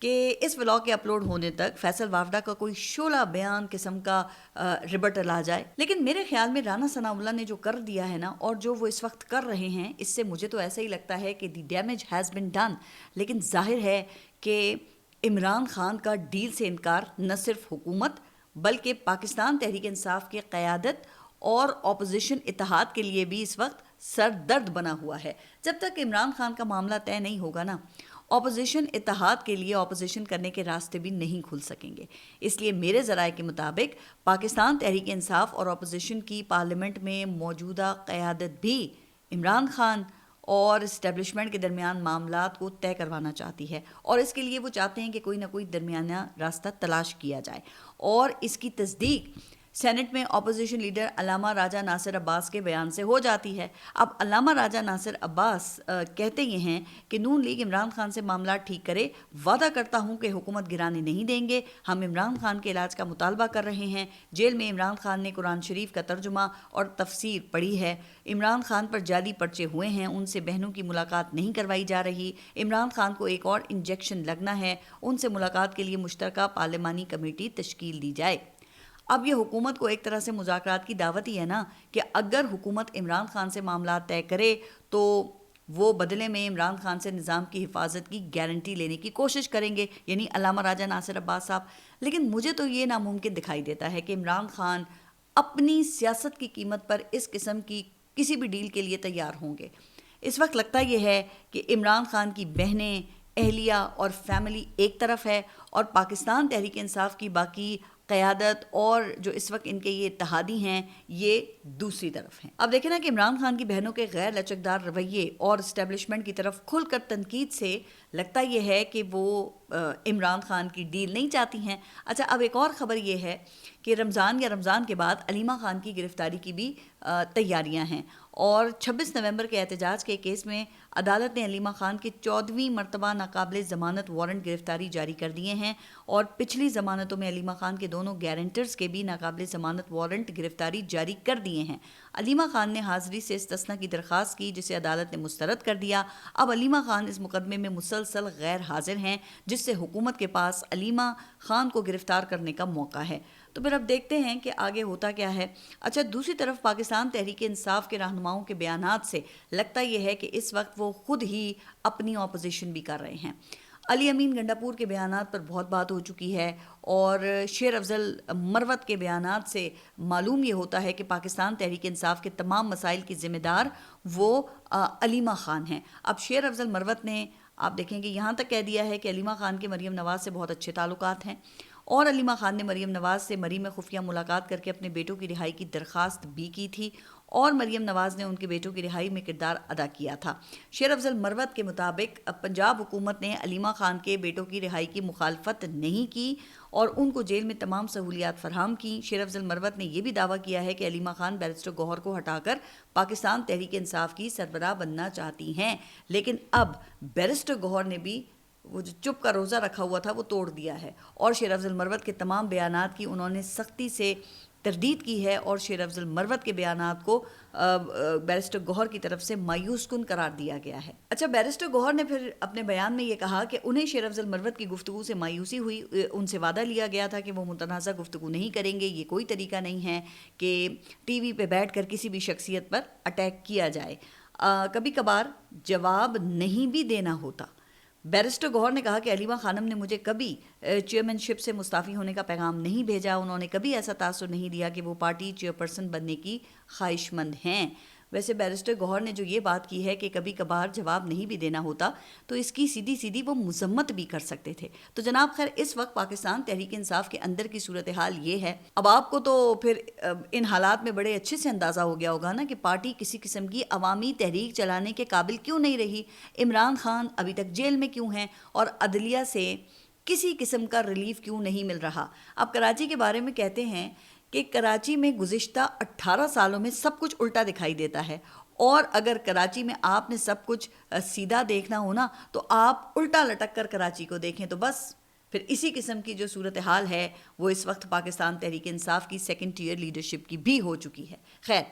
کہ اس ولاگ کے اپلوڈ ہونے تک فیصل وافدہ کا کوئی شعلہ بیان قسم کا ریبٹل آ جائے. لیکن میرے خیال میں رانا ثناء اللہ نے جو کر دیا ہے نا، اور جو وہ اس وقت کر رہے ہیں، اس سے مجھے تو ایسا ہی لگتا ہے کہ دی ڈیمیج ہیز بن ڈن. لیکن ظاہر ہے کہ عمران خان کا ڈیل سے انکار نہ صرف حکومت بلکہ پاکستان تحریک انصاف کی قیادت اور اپوزیشن اتحاد کے لیے بھی اس وقت سر درد بنا ہوا ہے. جب تک عمران خان کا معاملہ طے نہیں ہوگا نا، اپوزیشن اتحاد کے لیے اپوزیشن کرنے کے راستے بھی نہیں کھل سکیں گے. اس لیے میرے ذرائع کے مطابق پاکستان تحریک انصاف اور اپوزیشن کی پارلیمنٹ میں موجودہ قیادت بھی عمران خان اور اسٹیبلشمنٹ کے درمیان معاملات کو طے کروانا چاہتی ہے، اور اس کے لیے وہ چاہتے ہیں کہ کوئی نہ کوئی درمیانہ راستہ تلاش کیا جائے. اور اس کی تصدیق سینٹ میں اپوزیشن لیڈر علامہ راجہ ناصر عباس کے بیان سے ہو جاتی ہے. اب علامہ راجہ ناصر عباس کہتے یہ ہیں کہ نون لیگ عمران خان سے معاملات ٹھیک کرے، وعدہ کرتا ہوں کہ حکومت گرانے نہیں دیں گے. ہم عمران خان کے علاج کا مطالبہ کر رہے ہیں. جیل میں عمران خان نے قرآن شریف کا ترجمہ اور تفسیر پڑھی ہے. عمران خان پر جعلی پرچے ہوئے ہیں، ان سے بہنوں کی ملاقات نہیں کروائی جا رہی. عمران خان کو ایک اور انجیکشن لگنا ہے، ان سے ملاقات کے لیے مشترکہ پارلیمانی کمیٹی تشکیل دی جائے. اب یہ حکومت کو ایک طرح سے مذاکرات کی دعوت ہی ہے نا، کہ اگر حکومت عمران خان سے معاملات طے کرے تو وہ بدلے میں عمران خان سے نظام کی حفاظت کی گارنٹی لینے کی کوشش کریں گے، یعنی علامہ راجہ ناصر عباس صاحب. لیکن مجھے تو یہ ناممکن دکھائی دیتا ہے کہ عمران خان اپنی سیاست کی قیمت پر اس قسم کی کسی بھی ڈیل کے لیے تیار ہوں گے. اس وقت لگتا یہ ہے کہ عمران خان کی بہنیں، اہلیہ اور فیملی ایک طرف ہے، اور پاکستان تحریک انصاف کی باقی قیادت اور جو اس وقت ان کے یہ اتحادی ہیں یہ دوسری طرف ہیں. اب دیکھیں نا کہ عمران خان کی بہنوں کے غیر لچکدار رویے اور اسٹیبلشمنٹ کی طرف کھل کر تنقید سے لگتا یہ ہے کہ وہ عمران خان کی ڈیل نہیں چاہتی ہیں. اچھا، اب ایک اور خبر یہ ہے کہ رمضان کے بعد علیمہ خان کی گرفتاری کی بھی تیاریاں ہیں، اور 26 نومبر کے احتجاج کے کیس میں عدالت نے علیمہ خان کے 14ویں مرتبہ ناقابل ضمانت وارنٹ گرفتاری جاری کر دیے ہیں، اور پچھلی ضمانتوں میں علیمہ خان کے دونوں گارنٹرز کے بھی ناقابل ضمانت وارنٹ گرفتاری جاری کر دیے ہیں. علیمہ خان نے حاضری سے استثناء کی درخواست کی، جسے عدالت نے مسترد کر دیا. اب علیمہ خان اس مقدمے میں مسلسل غیر حاضر ہیں، جس سے حکومت کے پاس علیمہ خان کو گرفتار کرنے کا موقع ہے. تو پھر اب دیکھتے ہیں کہ آگے ہوتا کیا ہے. اچھا، دوسری طرف پاکستان تحریک انصاف کے رہنماؤں کے بیانات سے لگتا یہ ہے کہ اس وقت وہ خود ہی اپنی اپوزیشن بھی کر رہے ہیں. علی امین گنڈاپور کے بیانات پر بہت بات ہو چکی ہے، اور شیر افضل مروت کے بیانات سے معلوم یہ ہوتا ہے کہ پاکستان تحریک انصاف کے تمام مسائل کی ذمہ دار وہ علیمہ خان ہیں. اب شیر افضل مروت نے آپ دیکھیں کہ یہاں تک کہہ دیا ہے کہ علیمہ خان کے مریم نواز سے بہت اچھے تعلقات ہیں، اور علیمہ خان نے مریم نواز سے مری میں خفیہ ملاقات کر کے اپنے بیٹوں کی رہائی کی درخواست بھی کی تھی، اور مریم نواز نے ان کے بیٹوں کی رہائی میں کردار ادا کیا تھا. شیر افضل مروت کے مطابق پنجاب حکومت نے علیمہ خان کے بیٹوں کی رہائی کی مخالفت نہیں کی اور ان کو جیل میں تمام سہولیات فراہم کی. شیر افضل مروت نے یہ بھی دعویٰ کیا ہے کہ علیمہ خان بیرسٹر گوہر کو ہٹا کر پاکستان تحریک انصاف کی سربراہ بننا چاہتی ہیں، لیکن اب بیرسٹر گوہر نے بھی وہ جو چپ کا روزہ رکھا ہوا تھا وہ توڑ دیا ہے، اور شیر افضل مروت کے تمام بیانات کی انہوں نے سختی سے تردید کی ہے، اور شیر افضل مروت کے بیانات کو بیرسٹر گوہر کی طرف سے مایوس کن قرار دیا گیا ہے. اچھا، بیرسٹر گوہر نے پھر اپنے بیان میں یہ کہا کہ انہیں شیر افضل مروت کی گفتگو سے مایوسی ہوئی، ان سے وعدہ لیا گیا تھا کہ وہ متنازع گفتگو نہیں کریں گے. یہ کوئی طریقہ نہیں ہے کہ ٹی وی پہ بیٹھ کر کسی بھی شخصیت پر اٹیک کیا جائے، کبھی کبھار جواب نہیں بھی دینا ہوتا. بیرسٹر گوہر نے کہا کہ علیمہ خانم نے مجھے کبھی چیئرمین شپ سے مستعفی ہونے کا پیغام نہیں بھیجا، انہوں نے کبھی ایسا تاثر نہیں دیا کہ وہ پارٹی چیئرپرسن بننے کی خواہش مند ہیں. ویسے بیرسٹر گوہر نے جو یہ بات کی ہے کہ کبھی کبھار جواب نہیں بھی دینا ہوتا، تو اس کی سیدھی وہ مذمت بھی کر سکتے تھے. تو جناب خیر، اس وقت پاکستان تحریک انصاف کے اندر کی صورتحال یہ ہے. اب آپ کو تو پھر ان حالات میں بڑے اچھے سے اندازہ ہو گیا ہوگا نا کہ پارٹی کسی قسم کی عوامی تحریک چلانے کے قابل کیوں نہیں رہی، عمران خان ابھی تک جیل میں کیوں ہیں، اور عدلیہ سے کسی قسم کا ریلیف کیوں نہیں مل رہا. اب کراچی کے بارے میں کہتے ہیں کہ کراچی میں گزشتہ 18 سالوں میں سب کچھ الٹا دکھائی دیتا ہے، اور اگر کراچی میں آپ نے سب کچھ سیدھا دیکھنا ہو نا تو آپ الٹا لٹک کر کراچی کو دیکھیں. تو بس پھر اسی قسم کی جو صورتحال ہے وہ اس وقت پاکستان تحریک انصاف کی سیکنڈ ٹیئر لیڈرشپ کی بھی ہو چکی ہے. خیر،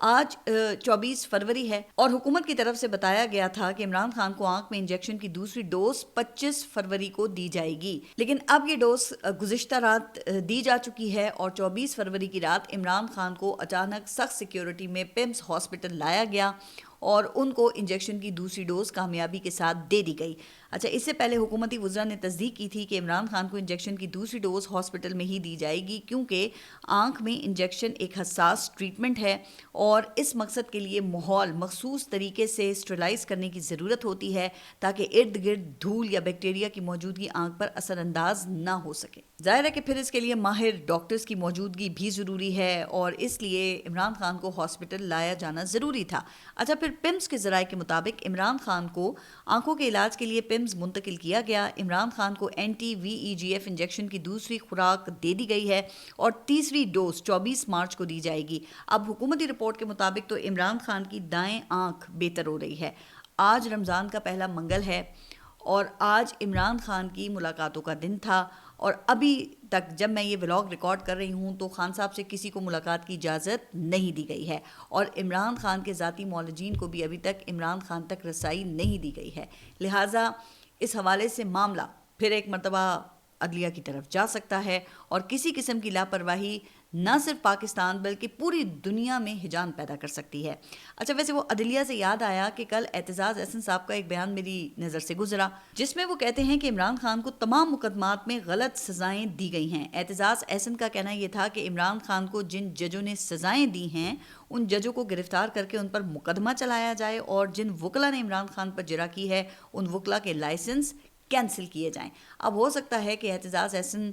آج 24 فروری ہے اور حکومت کی طرف سے بتایا گیا تھا کہ عمران خان کو آنکھ میں انجیکشن کی دوسری ڈوز 25 فروری کو دی جائے گی، لیکن اب یہ ڈوز گزشتہ رات دی جا چکی ہے اور 24 فروری کی رات عمران خان کو اچانک سخت سیکیورٹی میں پیمز ہاسپٹل لایا گیا اور ان کو انجیکشن کی دوسری ڈوز کامیابی کے ساتھ دے دی گئی۔ اچھا، اس سے پہلے حکومتی وزراء نے تصدیق کی تھی کہ عمران خان کو انجیکشن کی دوسری ڈوز ہاسپٹل میں ہی دی جائے گی، کیونکہ آنکھ میں انجیکشن ایک حساس ٹریٹمنٹ ہے اور اس مقصد کے لیے ماحول مخصوص طریقے سے اسٹرلائز کرنے کی ضرورت ہوتی ہے تاکہ ارد گرد دھول یا بیکٹیریا کی موجودگی آنکھ پر اثر انداز نہ ہو سکے۔ ظاہر ہے کہ پھر اس کے لیے ماہر ڈاکٹرز کی موجودگی بھی ضروری ہے اور اس لیے عمران خان کو ہاسپٹل لایا جانا ضروری تھا۔ اچھا، پھر پیمز کے ذرائع کے مطابق عمران خان کو آنکھوں کے علاج کے لیے پیمز منتقل کیا گیا۔ عمران خان کو اینٹی VEGF انجیکشن کی دوسری خوراک دے دی گئی ہے اور تیسری ڈوز 24 مارچ کو دی جائے گی۔ اب حکومتی رپورٹ کے مطابق تو عمران خان کی دائیں آنکھ بہتر ہو رہی ہے۔ آج رمضان کا پہلا منگل ہے اور آج عمران خان کی ملاقاتوں کا دن تھا اور ابھی تک جب میں یہ ولاگ ریکارڈ کر رہی ہوں تو خان صاحب سے کسی کو ملاقات کی اجازت نہیں دی گئی ہے اور عمران خان کے ذاتی معالجین کو بھی ابھی تک عمران خان تک رسائی نہیں دی گئی ہے، لہٰذا اس حوالے سے معاملہ پھر ایک مرتبہ عدلیہ کی طرف جا سکتا ہے اور کسی قسم کی لاپرواہی نہ صرف پاکستان بلکہ پوری دنیا میں ہجان پیدا کر سکتی ہے۔ اچھا، ویسے وہ عدلیہ سے یاد آیا کہ کل اعتزاز احسن صاحب کا ایک بیان میری نظر سے گزرا جس میں وہ کہتے ہیں کہ عمران خان کو تمام مقدمات میں غلط سزائیں دی گئی ہیں۔ اعتزاز احسن کا کہنا یہ تھا کہ عمران خان کو جن ججوں نے سزائیں دی ہیں ان ججوں کو گرفتار کر کے ان پر مقدمہ چلایا جائے اور جن وکلا نے عمران خان پر جرح کی ہے ان وکلا کے لائسنس کینسل کیے جائیں۔ اب ہو سکتا ہے کہ اعتزاز احسن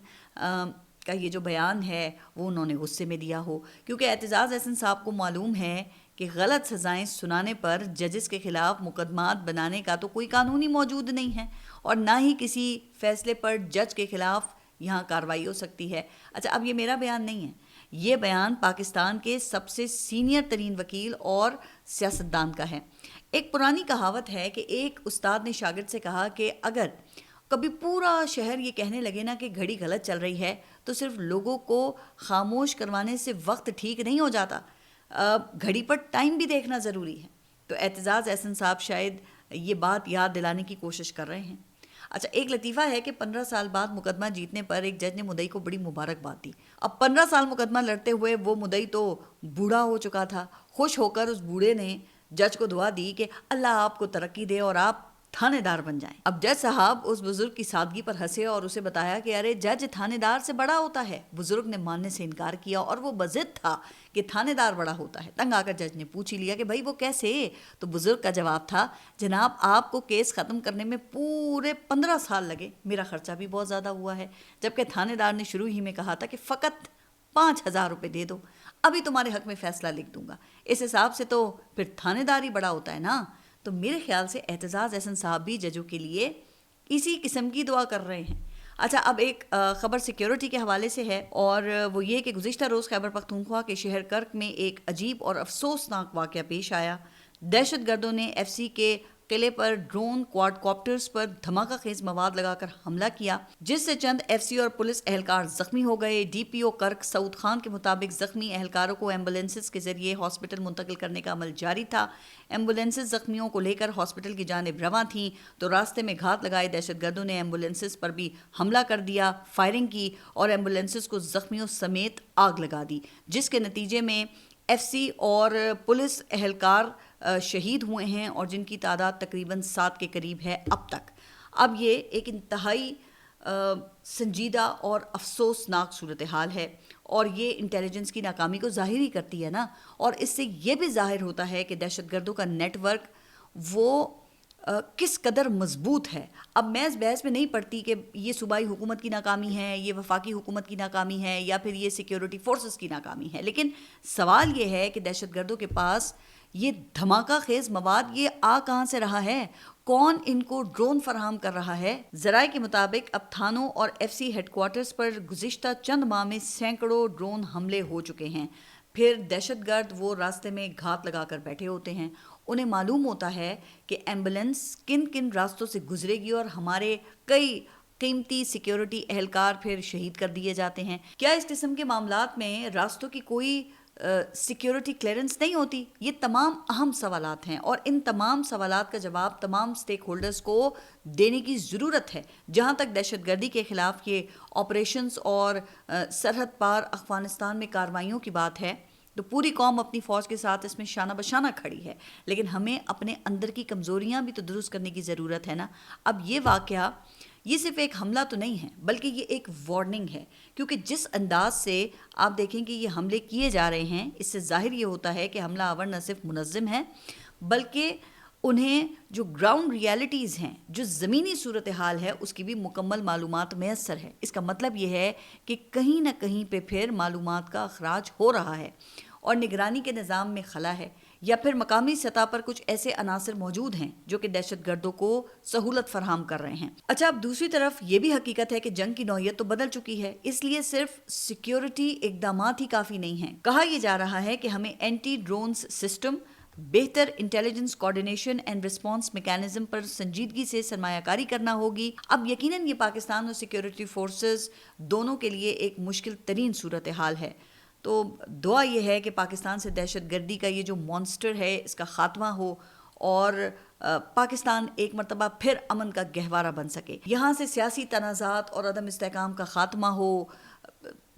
کا یہ جو بیان ہے وہ انہوں نے غصے میں دیا ہو، کیونکہ اعتزاز احسن صاحب کو معلوم ہے کہ غلط سزائیں سنانے پر ججز کے خلاف مقدمات بنانے کا تو کوئی قانونی موجود نہیں ہے اور نہ ہی کسی فیصلے پر جج کے خلاف یہاں کارروائی ہو سکتی ہے۔ اچھا، اب یہ میرا بیان نہیں ہے، یہ بیان پاکستان کے سب سے سینئر ترین وکیل اور سیاستدان کا ہے۔ ایک پرانی کہاوت ہے کہ ایک استاد نے شاگرد سے کہا کہ اگر کبھی پورا شہر یہ کہنے لگے نا کہ گھڑی غلط چل رہی ہے تو صرف لوگوں کو خاموش کروانے سے وقت ٹھیک نہیں ہو جاتا، گھڑی پر ٹائم بھی دیکھنا ضروری ہے۔ تو اعتزاز احسن صاحب شاید یہ بات یاد دلانے کی کوشش کر رہے ہیں۔ اچھا، ایک لطیفہ ہے کہ 15 سال بعد مقدمہ جیتنے پر ایک جج نے مدعی کو بڑی مبارکباد دی۔ اب 15 سال مقدمہ لڑتے ہوئے وہ مدعی تو بوڑھا ہو چکا تھا۔ خوش ہو کر اس بوڑھے نے جج کو دعا دی کہ اللہ آپ کو ترقی دے اور آپ تھانے دار بن جائیں۔ اب جج صاحب اس بزرگ کی سادگی پر ہنسے اور اسے بتایا کہ ارے جج تھانے دار سے بڑا ہوتا ہے۔ بزرگ نے ماننے سے انکار کیا اور وہ بضد تھا کہ تھانے دار بڑا ہوتا ہے۔ تنگ آ کر جج نے پوچھ ہی لیا کہ بھائی وہ کیسے؟ تو بزرگ کا جواب تھا، جناب آپ کو کیس ختم کرنے میں پورے 15 سال لگے، میرا خرچہ بھی بہت زیادہ ہوا ہے، جبکہ تھانے دار نے شروع ہی میں کہا تھا کہ فقط 5,000 روپے دے دو، ابھی تمہارے حق میں فیصلہ لکھ دوں گا۔ اس حساب سے تو پھر تھانے دار ہی بڑا ہوتا ہے نا۔ تو میرے خیال سے اعتزاز احسن صاحب بھی ججوں کے لیے اسی قسم کی دعا کر رہے ہیں۔ اچھا، اب ایک خبر سیکیورٹی کے حوالے سے ہے اور وہ یہ کہ گزشتہ روز خیبر پختونخوا کے شہر کرک میں ایک عجیب اور افسوسناک واقعہ پیش آیا۔ دہشت گردوں نے FC کے قلعے پر ڈرون کوارڈ کاپٹرز پر دھماکہ خیز مواد لگا کر حملہ کیا جس سے چند FC اور پولیس اہلکار زخمی ہو گئے۔ DPO کرک سعود خان کے مطابق زخمی اہلکاروں کو ایمبولینسز کے ذریعے ہاسپٹل منتقل کرنے کا عمل جاری تھا۔ ایمبولینسز زخمیوں کو لے کر ہاسپٹل کی جانب رواں تھیں تو راستے میں گھات لگائے دہشت گردوں نے ایمبولینسز پر بھی حملہ کر دیا، فائرنگ کی اور ایمبولینسز کو زخمیوں سمیت آگ لگا دی، جس کے نتیجے میں FC اور پولیس اہلکار شہید ہوئے ہیں اور جن کی تعداد تقریباً 7 کے قریب ہے اب تک۔ اب یہ ایک انتہائی سنجیدہ اور افسوسناک صورتحال ہے اور یہ انٹیلیجنس کی ناکامی کو ظاہر ہی کرتی ہے نا، اور اس سے یہ بھی ظاہر ہوتا ہے کہ دہشت گردوں کا نیٹ ورک وہ کس قدر مضبوط ہے۔ اب میں اس بحث میں نہیں پڑتی کہ یہ صوبائی حکومت کی ناکامی ہے، یہ وفاقی حکومت کی ناکامی ہے یا پھر یہ سیکیورٹی فورسز کی ناکامی ہے، لیکن سوال یہ ہے کہ دہشت گردوں کے پاس یہ دھماکہ خیز مواد یہ آ کہاں سے رہا ہے؟ کون ان کو ڈرون فراہم کر رہا ہے؟ ذرائع کے مطابق اب تھانوں اور FC ہیڈ کوارٹرز پر گزشتہ چند ماہ میں سینکڑوں ڈرون حملے ہو چکے ہیں۔ پھر دہشت گرد وہ راستے میں گھات لگا کر بیٹھے ہوتے ہیں، انہیں معلوم ہوتا ہے کہ ایمبولینس کن کن راستوں سے گزرے گی اور ہمارے کئی قیمتی سیکیورٹی اہلکار پھر شہید کر دیے جاتے ہیں۔ کیا اس قسم کے معاملات میں راستوں کی کوئی سیکیورٹی کلیئرنس نہیں ہوتی؟ یہ تمام اہم سوالات ہیں اور ان تمام سوالات کا جواب تمام سٹیک ہولڈرز کو دینے کی ضرورت ہے. جہاں تک دہشت گردی کے خلاف یہ آپریشنز اور سرحد پار افغانستان میں کارروائیوں کی بات ہے تو پوری قوم اپنی فوج کے ساتھ اس میں شانہ بشانہ کھڑی ہے، لیکن ہمیں اپنے اندر کی کمزوریاں بھی تو درست کرنے کی ضرورت ہے نا. اب یہ واقعہ یہ صرف ایک حملہ تو نہیں ہے بلکہ یہ ایک وارننگ ہے، کیونکہ جس انداز سے آپ دیکھیں کہ یہ حملے کیے جا رہے ہیں اس سے ظاہر یہ ہوتا ہے کہ حملہ آور نہ صرف منظم ہے بلکہ انہیں جو گراؤنڈ ریالٹیز ہیں، جو زمینی صورتحال ہے، اس کی بھی مکمل معلومات میسر ہے. اس کا مطلب یہ ہے کہ کہیں نہ کہیں پہ پھر معلومات کا اخراج ہو رہا ہے اور نگرانی کے نظام میں خلا ہے، یا پھر مقامی سطح پر کچھ ایسے عناصر موجود ہیں جو کہ دہشت گردوں کو سہولت فراہم کر رہے ہیں. اچھا، اب دوسری طرف یہ بھی حقیقت ہے کہ جنگ کی نوعیت تو بدل چکی ہے، اس لیے صرف سیکیورٹی اقدامات ہی کافی نہیں ہیں. کہا یہ جا رہا ہے کہ ہمیں اینٹی ڈرونز سسٹم، بہتر intelligence coordination and response mechanism پر سنجیدگی سے سرمایہ کاری کرنا ہوگی. اب یقیناً یہ پاکستان اور سیکیورٹی فورسز دونوں کے لیے ایک مشکل ترین صورتحال ہے. تو دعا یہ ہے کہ پاکستان سے دہشت گردی کا یہ جو مانسٹر ہے اس کا خاتمہ ہو اور پاکستان ایک مرتبہ پھر امن کا گہوارہ بن سکے. یہاں سے سیاسی تنازعات اور عدم استحکام کا خاتمہ ہو،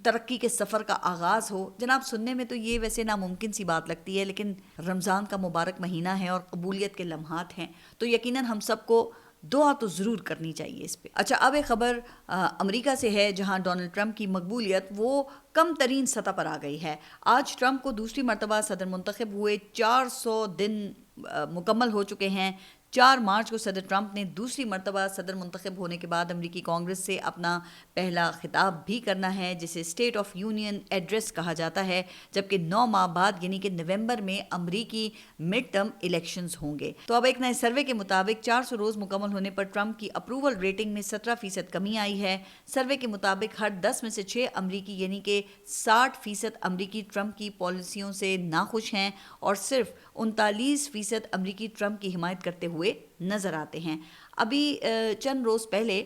ترقی کے سفر کا آغاز ہو. جناب، سننے میں تو یہ ویسے ناممکن سی بات لگتی ہے، لیکن رمضان کا مبارک مہینہ ہے اور قبولیت کے لمحات ہیں، تو یقیناً ہم سب کو دعا تو ضرور کرنی چاہیے اس پہ. اچھا، اب ایک خبر امریکہ سے ہے جہاں ڈونلڈ ٹرمپ کی مقبولیت وہ کم ترین سطح پر آ گئی ہے. آج ٹرمپ کو دوسری مرتبہ صدر منتخب ہوئے 400 دن مکمل ہو چکے ہیں. 4 مارچ کو صدر ٹرمپ نے دوسری مرتبہ صدر منتخب ہونے کے بعد امریکی کانگریس سے اپنا پہلا خطاب بھی کرنا ہے، جسے اسٹیٹ آف یونین ایڈریس کہا جاتا ہے، جبکہ 9 ماہ بعد یعنی کہ نومبر میں امریکی مڈ ٹرم الیکشنز ہوں گے. تو اب ایک نئے سروے کے مطابق 400 روز مکمل ہونے پر ٹرمپ کی اپروول ریٹنگ میں 17% کمی آئی ہے. سروے کے مطابق ہر 10 میں سے 6 امریکی یعنی کہ 60% امریکی ٹرمپ کی پالیسیوں سے ناخوش ہیں اور صرف 39% امریکی ٹرمپ کی حمایت کرتے ہوئے نظر آتے ہیں. ابھی چند روز پہلے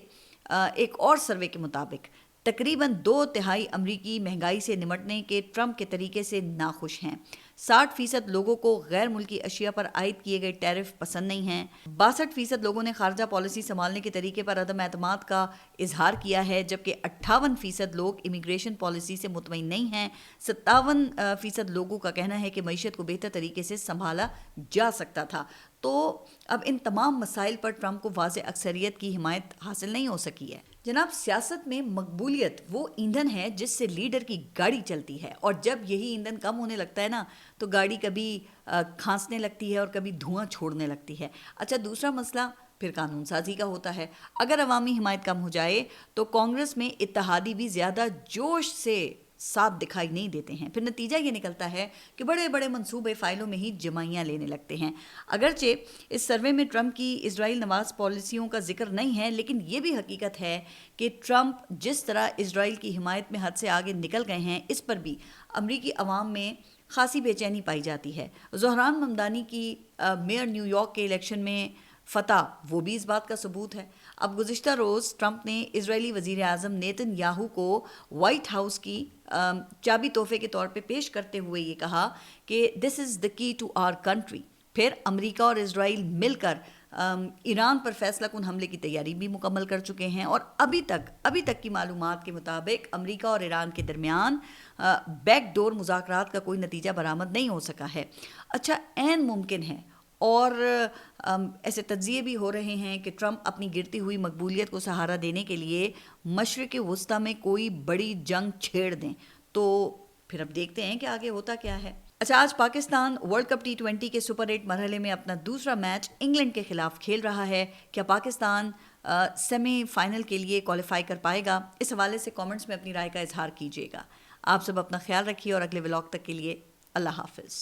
ایک اور سروے کے مطابق تقریباً 2/3 امریکی مہنگائی سے نمٹنے کے ٹرمپ کے طریقے سے ناخوش ہیں. 60% لوگوں کو غیر ملکی اشیاء پر عائد کیے گئے ٹیرف پسند نہیں ہیں. 62% لوگوں نے خارجہ پالیسی سنبھالنے کے طریقے پر عدم اعتماد کا اظہار کیا ہے، جبکہ 58% لوگ امیگریشن پالیسی سے مطمئن نہیں ہیں. 57% لوگوں کا کہنا ہے کہ معیشت کو بہتر طریقے سے سنبھالا جا سکتا تھا. تو اب ان تمام مسائل پر ٹرمپ کو واضح اکثریت کی حمایت حاصل نہیں ہو سکی ہے. جناب، سیاست میں مقبولیت وہ ایندھن ہے جس سے لیڈر کی گاڑی چلتی ہے، اور جب یہی ایندھن کم ہونے لگتا ہے نا تو گاڑی کبھی کھانسنے لگتی ہے اور کبھی دھواں چھوڑنے لگتی ہے. اچھا، دوسرا مسئلہ پھر قانون سازی کا ہوتا ہے. اگر عوامی حمایت کم ہو جائے تو کانگریس میں اتحادی بھی زیادہ جوش سے ساتھ دکھائی نہیں دیتے ہیں. پھر نتیجہ یہ نکلتا ہے کہ بڑے بڑے منصوبے فائلوں میں ہی جمائیاں لینے لگتے ہیں. اگرچہ اس سروے میں ٹرمپ کی اسرائیل نواز پالیسیوں کا ذکر نہیں ہے، لیکن یہ بھی حقیقت ہے کہ ٹرمپ جس طرح اسرائیل کی حمایت میں حد سے آگے نکل گئے ہیں، اس پر بھی امریکی عوام میں خاصی بے چینی پائی جاتی ہے. زہران ممدانی کی میئر نیو یارک کے الیکشن میں فتح وہ بھی اس بات کا ثبوت ہے. اب گزشتہ روز ٹرمپ نے اسرائیلی وزیر اعظم نیتن یاہو کو وائٹ ہاؤس کی چابی تحفے کے طور پہ پیش کرتے ہوئے یہ کہا کہ دس از دا کی ٹو آر کنٹری. پھر امریکہ اور اسرائیل مل کر ایران پر فیصلہ کن حملے کی تیاری بھی مکمل کر چکے ہیں، اور ابھی تک کی معلومات کے مطابق امریکہ اور ایران کے درمیان بیک ڈور مذاکرات کا کوئی نتیجہ برآمد نہیں ہو سکا ہے. اچھا، عین ممکن ہے اور ایسے تجزیے بھی ہو رہے ہیں کہ ٹرمپ اپنی گرتی ہوئی مقبولیت کو سہارا دینے کے لیے مشرق وسطیٰ میں کوئی بڑی جنگ چھیڑ دیں. تو پھر اب دیکھتے ہیں کہ آگے ہوتا کیا ہے. اچھا، آج پاکستان ورلڈ کپ T20 کے سپر 8 مرحلے میں اپنا دوسرا میچ انگلینڈ کے خلاف کھیل رہا ہے. کیا پاکستان سیمی فائنل کے لیے کوالیفائی کر پائے گا؟ اس حوالے سے کامنٹس میں اپنی رائے کا اظہار کیجیے گا. آپ سب اپنا خیال رکھیے اور اگلے ولاگ تک کے لیے اللہ حافظ.